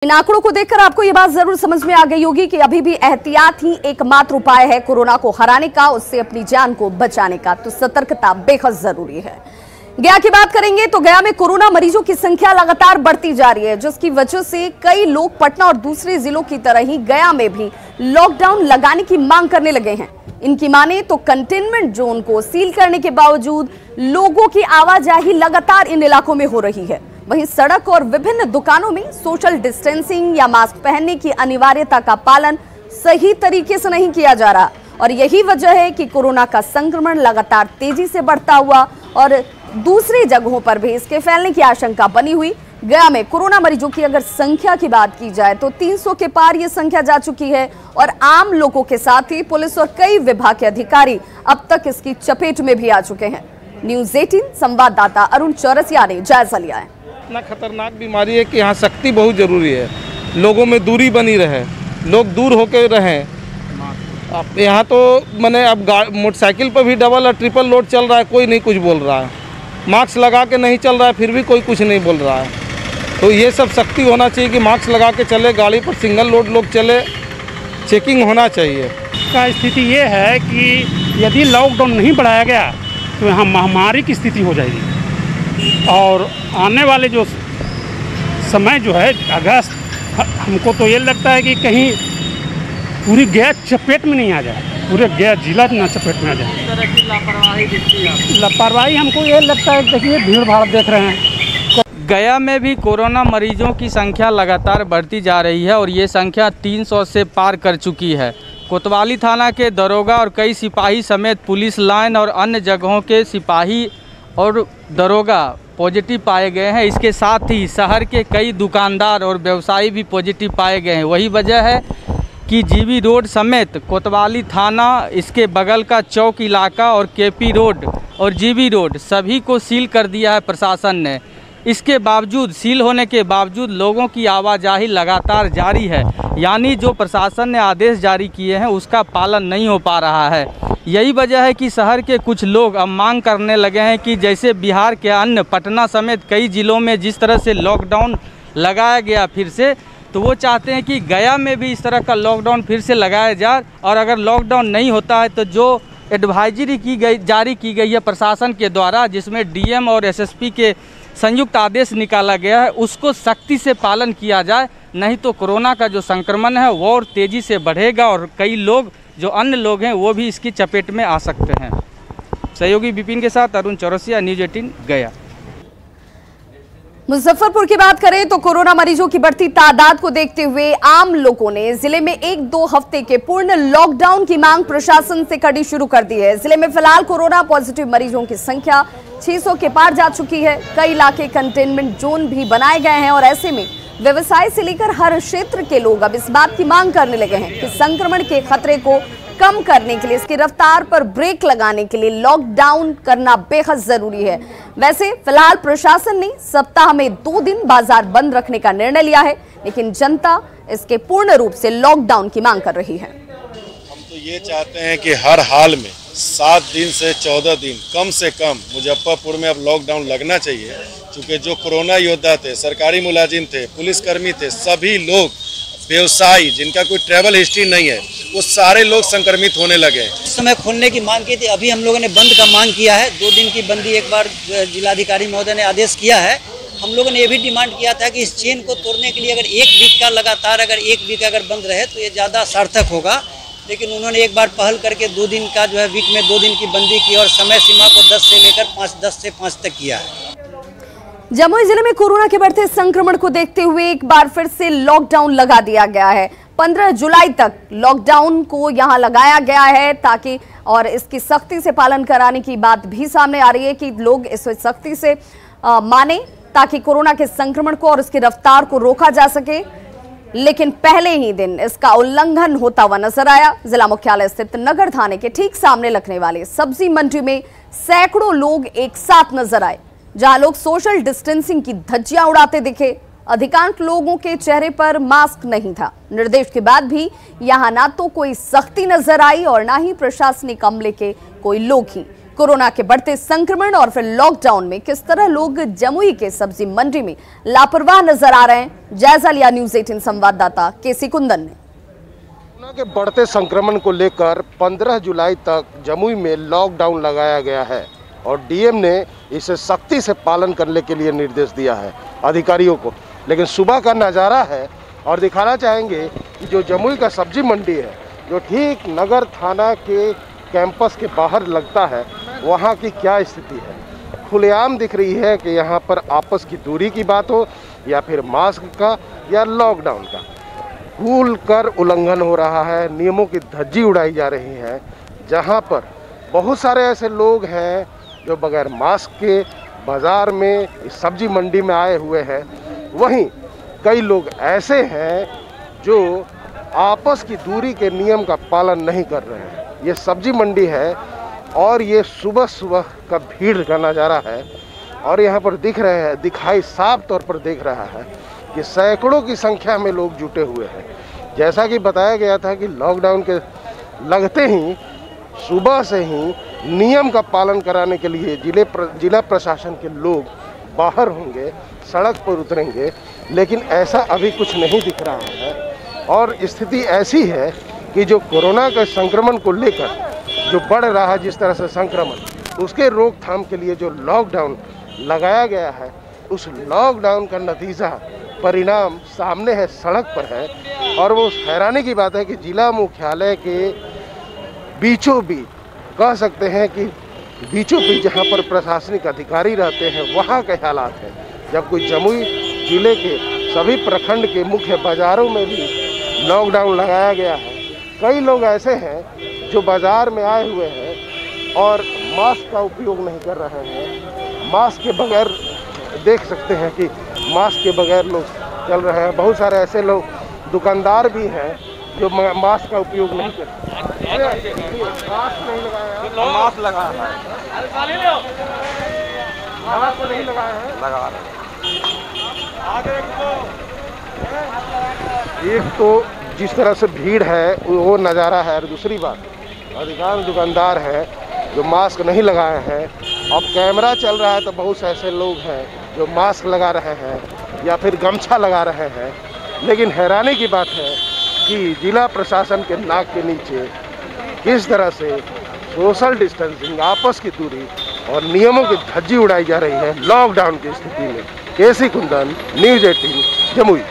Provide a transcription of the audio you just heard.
इन आंकड़ों को देखकर आपको ये बात जरूर समझ में आ गई होगी कि अभी भी एहतियात ही एकमात्र उपाय है कोरोना को हराने का, उससे अपनी जान को बचाने का। तो सतर्कता बेहद जरूरी है। गया की बात करेंगे तो गया में कोरोना मरीजों की संख्या लगातार बढ़ती जा रही है, जिसकी वजह से कई लोग पटना और दूसरे जिलों की तरह ही गया में भी लॉकडाउन लगाने की मांग करने लगे हैं। इनकी माने तो कंटेनमेंट जोन को सील करने के बावजूद लोगों की आवाजाही लगातार इन इलाकों में हो रही है। वहीं सड़क और विभिन्न दुकानों में सोशल डिस्टेंसिंग या मास्क पहनने की अनिवार्यता का पालन सही तरीके से नहीं किया जा रहा और यही वजह है कि कोरोना का संक्रमण लगातार तेजी से बढ़ता हुआ और दूसरी जगहों पर भी इसके फैलने की आशंका बनी हुई। गया में कोरोना मरीजों की अगर संख्या की बात की जाए तो 300 के पार ये संख्या जा चुकी है और आम लोगों के साथ ही पुलिस और कई विभाग के अधिकारी अब तक इसकी चपेट में भी आ चुके हैं। न्यूज़ 18 संवाददाता अरुण चौरसिया ने जायजा लिया है। इतना खतरनाक बीमारी है कि यहाँ सख्ती बहुत ज़रूरी है। लोगों में दूरी बनी रहे, लोग दूर होकर रहें। अब यहाँ तो मैंने अब मोटरसाइकिल पर भी डबल और ट्रिपल लोड चल रहा है, कोई नहीं कुछ बोल रहा है। मास्क लगा के नहीं चल रहा है, फिर भी कोई कुछ नहीं बोल रहा है। तो ये सब सख्ती होना चाहिए कि मास्क लगा के चले, गाड़ी पर सिंगल लोड लोग चले, चेकिंग होना चाहिए। का स्थिति ये है कि यदि लॉकडाउन नहीं बढ़ाया गया तो यहाँ महामारी की स्थिति हो जाएगी और आने वाले जो समय जो है अगस्त, हमको तो ये लगता है कि कहीं पूरी गया चपेट में नहीं आ जाए, पूरे गया जिला ना चपेट में आ जाए। इस तरह की लापरवाही दिखती है। लापरवाही हमको ये लगता है, देखिए भीड़ भाड़ देख रहे हैं। गया में भी कोरोना मरीजों की संख्या लगातार बढ़ती जा रही है और ये संख्या 300 से पार कर चुकी है। कोतवाली थाना के दरोगा और कई सिपाही समेत पुलिस लाइन और अन्य जगहों के सिपाही और दरोगा पॉजिटिव पाए गए हैं। इसके साथ ही शहर के कई दुकानदार और व्यवसायी भी पॉजिटिव पाए गए हैं। वही वजह है कि जीबी रोड समेत कोतवाली थाना, इसके बगल का चौक इलाका और केपी रोड और जीबी रोड सभी को सील कर दिया है प्रशासन ने। इसके बावजूद, सील होने के बावजूद लोगों की आवाजाही लगातार जारी है, यानी जो प्रशासन ने आदेश जारी किए हैं उसका पालन नहीं हो पा रहा है। यही वजह है कि शहर के कुछ लोग अब मांग करने लगे हैं कि जैसे बिहार के अन्य पटना समेत कई जिलों में जिस तरह से लॉकडाउन लगाया गया फिर से, तो वो चाहते हैं कि गया में भी इस तरह का लॉकडाउन फिर से लगाया जाए और अगर लॉकडाउन नहीं होता है तो जो एडवाइजरी जारी की गई है प्रशासन के द्वारा, जिसमें डीएम और एसएसपी के संयुक्त आदेश निकाला गया है, उसको सख्ती से पालन किया जाए। नहीं तो कोरोना का जो संक्रमण है वो और तेज़ी से बढ़ेगा और कई लोग, जो अन्य लोग हैं, वो भी इसकी चपेट में आ सकते हैं। सहयोगी विपिन के साथ अरुण चौरसिया, न्यूज़ 18 गया। मुजफ्फरपुर की बात करें तो कोरोना मरीजों की बढ़ती तादाद को देखते हुए आम लोगों ने जिले में 1-2 हफ्ते के पूर्ण लॉकडाउन की मांग प्रशासन से करनी शुरू कर दी है। जिले में फिलहाल कोरोना पॉजिटिव मरीजों की संख्या 600 के पार जा चुकी है। कई इलाके कंटेनमेंट जोन भी बनाए गए हैं और ऐसे में व्यवसाय से लेकर हर क्षेत्र के लोग अब इस बात की मांग करने लगे हैं कि संक्रमण के खतरे को कम करने के लिए, इसकी रफ्तार पर ब्रेक लगाने के लिए लॉकडाउन करना बेहद जरूरी है। वैसे फिलहाल प्रशासन ने सप्ताह में 2 दिन बाजार बंद रखने का निर्णय लिया है, लेकिन जनता इसके पूर्ण रूप से लॉकडाउन की मांग कर रही है। हम तो ये चाहते हैं कि हर हाल में 7 दिन से 14 दिन कम से कम मुजफ्फरपुर में अब लॉकडाउन लगना चाहिए, क्योंकि जो कोरोना योद्धा थे, सरकारी मुलाजिम थे, पुलिसकर्मी थे, सभी लोग, व्यवसायी जिनका कोई ट्रैवल हिस्ट्री नहीं है, वो सारे लोग संक्रमित होने लगे। उस समय खोलने की मांग की थी, अभी हम लोगों ने बंद का मांग किया है। 2 दिन की बंदी एक बार जिलाधिकारी महोदय ने आदेश किया है। हम लोगों ने ये भी डिमांड किया था कि इस चेन को तोड़ने के लिए अगर 1 वीक का लगातार, अगर 1 वीक अगर बंद रहे तो ये ज़्यादा सार्थक होगा। लेकिन उन्होंने एक बार पहल करके 2 दिन का जो है, वीक में 2 दिन की बंदी की और समय सीमा को 10 से लेकर 5 तक किया है। जमुई जिले में कोरोना के बढ़ते संक्रमण को देखते हुए एक बार फिर से लॉकडाउन लगा दिया गया है। 15 जुलाई तक लॉकडाउन को यहां लगाया गया है ताकि, और इसकी सख्ती से पालन कराने की बात भी सामने आ रही है कि लोग इस सख्ती से माने ताकि कोरोना के संक्रमण को और इसकी रफ्तार को रोका जा सके। लेकिन पहले ही दिन इसका उल्लंघन होता हुआ नजर आया। जिला मुख्यालय स्थित नगर थाने के ठीक सामने लगने वाले सब्जी मंडी में सैकड़ों लोग एक साथ नजर आए, जहां लोग सोशल डिस्टेंसिंग की धज्जियां उड़ाते दिखे। अधिकांश लोगों के चेहरे पर मास्क नहीं था। निर्देश के बाद भी यहां ना तो कोई सख्ती नजर आई और ना ही प्रशासनिक अमले के कोई लोग ही कोरोना के बढ़ते संक्रमण और फिर लॉकडाउन में किस तरह लोग जमुई के सब्जी मंडी में लापरवाह नजर आ रहे हैं, जायजा लिया न्यूज़ 18 संवाददाता केसी कुंदन ने। कोरोना के बढ़ते संक्रमण को लेकर 15 जुलाई तक जमुई में लॉकडाउन लगाया गया है और डीएम ने इसे सख्ती से पालन करने के लिए निर्देश दिया है अधिकारियों को। लेकिन सुबह का नज़ारा है और दिखाना चाहेंगे कि जो जमुई का सब्जी मंडी है, जो ठीक नगर थाना के कैंपस के बाहर लगता है, वहाँ की क्या स्थिति है। खुलेआम दिख रही है कि यहाँ पर आपस की दूरी की बात हो या फिर मास्क का या लॉकडाउन का, खुल कर उल्लंघन हो रहा है, नियमों की धज्जी उड़ाई जा रही है। जहाँ पर बहुत सारे ऐसे लोग हैं जो बगैर मास्क के बाज़ार में इस सब्जी मंडी में आए हुए हैं, वहीं कई लोग ऐसे हैं जो आपस की दूरी के नियम का पालन नहीं कर रहे हैं। ये सब्जी मंडी है और ये सुबह सुबह का भीड़ का नज़ारा है और यहाँ पर दिखाई साफ तौर पर देख रहा है कि सैकड़ों की संख्या में लोग जुटे हुए हैं। जैसा कि बताया गया था कि लॉकडाउन के लगते ही सुबह से ही नियम का पालन कराने के लिए जिला प्रशासन के लोग बाहर होंगे, सड़क पर उतरेंगे, लेकिन ऐसा अभी कुछ नहीं दिख रहा है। और स्थिति ऐसी है कि जो कोरोना के संक्रमण को लेकर जो बढ़ रहा है, जिस तरह से संक्रमण, उसके रोकथाम के लिए जो लॉकडाउन लगाया गया है, उस लॉकडाउन का नतीजा परिणाम सामने है, सड़क पर है। और वो हैरानी की बात है कि जिला मुख्यालय के बीचों बीच, कह सकते हैं कि बीचों बीच जहाँ पर प्रशासनिक अधिकारी रहते हैं, वहाँ के हालात हैं। जब कोई जमुई जिले के सभी प्रखंड के मुख्य बाज़ारों में भी लॉकडाउन लगाया गया है। कई लोग ऐसे हैं जो बाज़ार में आए हुए हैं और मास्क का उपयोग नहीं कर रहे हैं। मास्क के बगैर देख सकते हैं कि मास्क के बगैर लोग चल रहे हैं। बहुत सारे ऐसे लोग दुकानदार भी हैं जो मास्क का उपयोग नहीं करते। मास्क नहीं लगाया है, मास्क लगाया है, मास्क नहीं लगाया है, लगा रहे हैं। एक तो जिस तरह से भीड़ है वो नज़ारा है, और दूसरी बात अधिकांश दुकानदार हैं जो मास्क नहीं लगाए हैं। अब कैमरा चल रहा है तो बहुत से ऐसे लोग हैं जो मास्क लगा रहे हैं या फिर गमछा लगा रहे हैं। लेकिन हैरानी की बात है कि जिला प्रशासन के नाक के नीचे किस तरह से सोशल डिस्टेंसिंग, आपस की दूरी और नियमों की धज्जी उड़ाई जा रही है लॉकडाउन की स्थिति में। केसी कुंदन, न्यूज़ 18 जमुई।